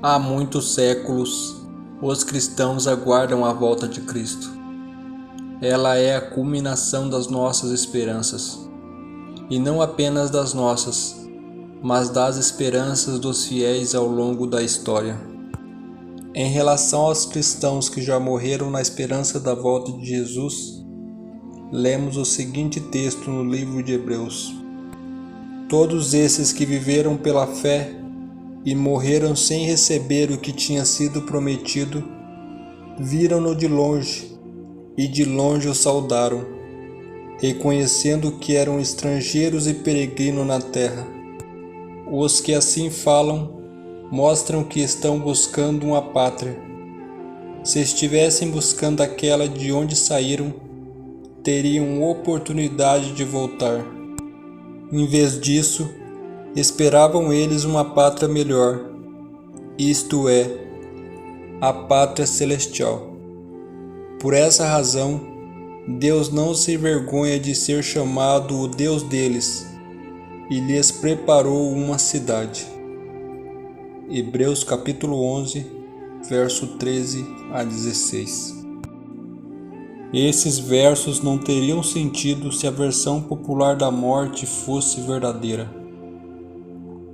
Há muitos séculos, os cristãos aguardam a volta de Cristo. Ela é a culminação das nossas esperanças, e não apenas das nossas, mas das esperanças dos fiéis ao longo da história. Em relação aos cristãos que já morreram na esperança da volta de Jesus, lemos o seguinte texto no livro de Hebreus: Todos esses que viveram pela fé e morreram sem receber o que tinha sido prometido, viram-no de longe e de longe o saudaram, reconhecendo que eram estrangeiros e peregrinos na terra. Os que assim falam mostram que estão buscando uma pátria. Se estivessem buscando aquela de onde saíram, teriam oportunidade de voltar. Em vez disso, esperavam eles uma pátria melhor, isto é, a pátria celestial. Por essa razão, Deus não se envergonha de ser chamado o Deus deles, e lhes preparou uma cidade. Hebreus capítulo 11, verso 13 a 16. Esses versos não teriam sentido se a versão popular da morte fosse verdadeira.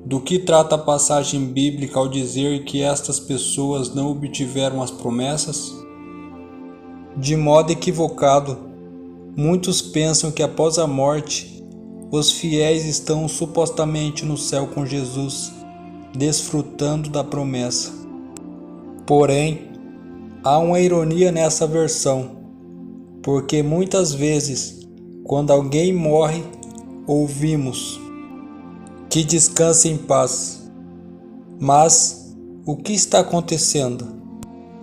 Do que trata a passagem bíblica ao dizer que estas pessoas não obtiveram as promessas? De modo equivocado, muitos pensam que após a morte, os fiéis estão supostamente no céu com Jesus, desfrutando da promessa. Porém, há uma ironia nessa versão, porque muitas vezes, quando alguém morre, ouvimos: que descanse em paz. Mas o que está acontecendo?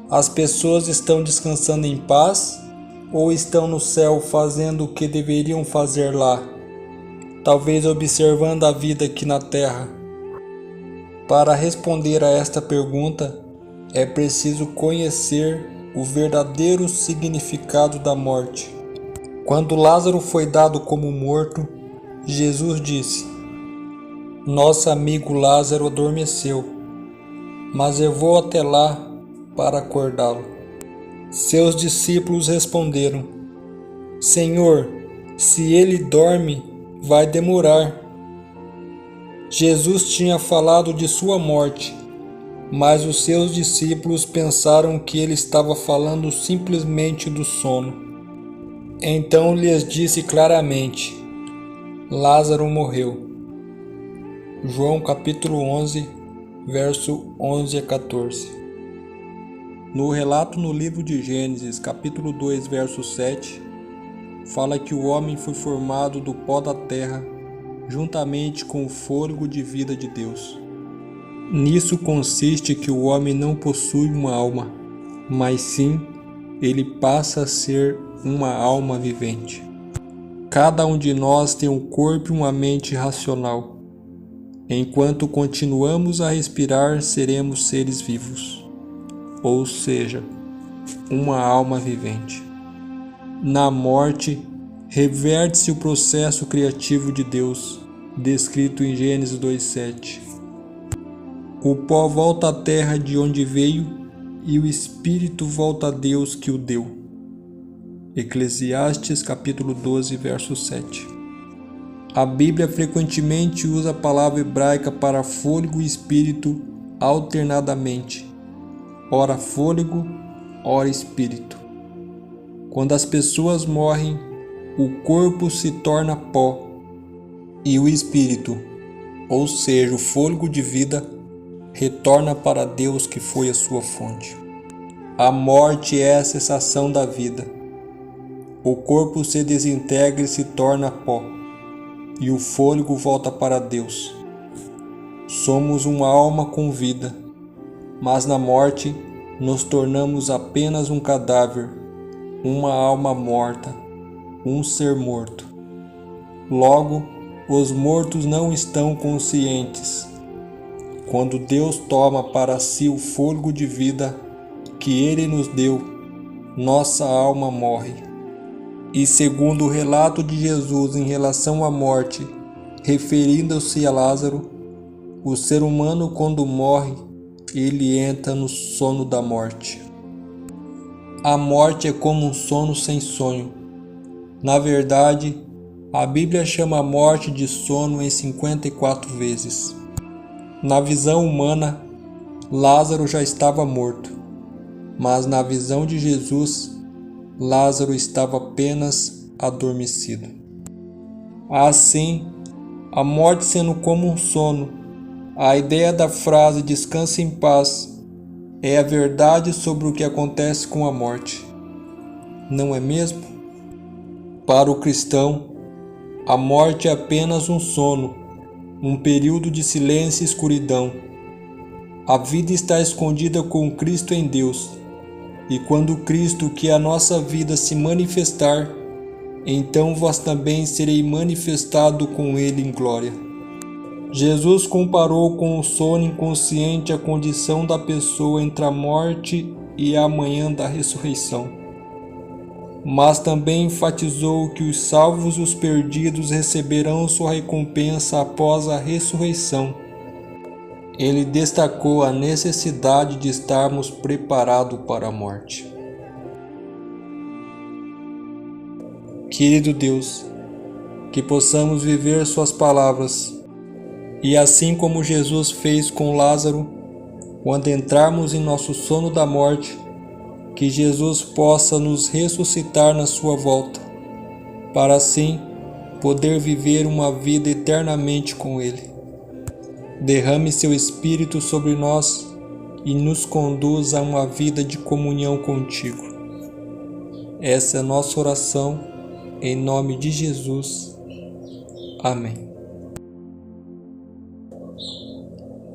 As pessoas estão descansando em paz ou estão no céu fazendo o que deveriam fazer lá, talvez observando a vida aqui na terra? Para responder a esta pergunta, é preciso conhecer o verdadeiro significado da morte. Quando Lázaro foi dado como morto, Jesus disse: Nosso amigo Lázaro adormeceu, mas eu vou até lá para acordá-lo. Seus discípulos responderam: Senhor, se ele dorme, vai demorar. Jesus tinha falado de sua morte, mas os seus discípulos pensaram que ele estava falando simplesmente do sono. Então lhes disse claramente: Lázaro morreu. João capítulo 11, verso 11 a 14. No relato no livro de Gênesis, capítulo 2, verso 7, fala que o homem foi formado do pó da terra, juntamente com o fôlego de vida de Deus. Nisso consiste que o homem não possui uma alma, mas sim, ele passa a ser uma alma vivente. Cada um de nós tem um corpo e uma mente racional. Enquanto continuamos a respirar, seremos seres vivos, ou seja, uma alma vivente. Na morte, reverte-se o processo criativo de Deus, descrito em Gênesis 2:7. O pó volta à terra de onde veio, e o espírito volta a Deus que o deu. Eclesiastes capítulo 12, verso 7. A Bíblia frequentemente usa a palavra hebraica para fôlego e espírito alternadamente, ora fôlego, ora espírito. Quando as pessoas morrem, o corpo se torna pó, e o espírito, ou seja, o fôlego de vida, retorna para Deus que foi a sua fonte. A morte é a cessação da vida. O corpo se desintegra e se torna pó, e o fôlego volta para Deus. Somos uma alma com vida, mas na morte nos tornamos apenas um cadáver, uma alma morta, um ser morto. Logo, os mortos não estão conscientes. Quando Deus toma para si o fôlego de vida que Ele nos deu, nossa alma morre. E segundo o relato de Jesus em relação à morte, referindo-se a Lázaro, o ser humano quando morre ele entra no sono da morte. A morte é como um sono sem sonho. Na verdade, a Bíblia chama a morte de sono em 54 vezes. Na visão humana, Lázaro já estava morto, mas na visão de Jesus, Lázaro estava apenas adormecido. Assim, a morte sendo como um sono, a ideia da frase "descanse em paz" é a verdade sobre o que acontece com a morte. Não é mesmo? Para o cristão, a morte é apenas um sono, um período de silêncio e escuridão. A vida está escondida com Cristo em Deus, e quando Cristo, que é a nossa vida, se manifestar, então vós também serei manifestado com Ele em glória. Jesus comparou com o sono inconsciente a condição da pessoa entre a morte e a manhã da ressurreição. Mas também enfatizou que os salvos e os perdidos receberão sua recompensa após a ressurreição. Ele destacou a necessidade de estarmos preparados para a morte. Querido Deus, que possamos viver suas palavras, e assim como Jesus fez com Lázaro, quando entrarmos em nosso sono da morte, que Jesus possa nos ressuscitar na sua volta, para assim poder viver uma vida eternamente com Ele. Derrame seu Espírito sobre nós e nos conduza a uma vida de comunhão contigo. Essa é a nossa oração, em nome de Jesus. Amém.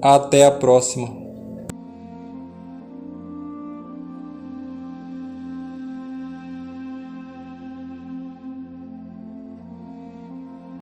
Até a próxima.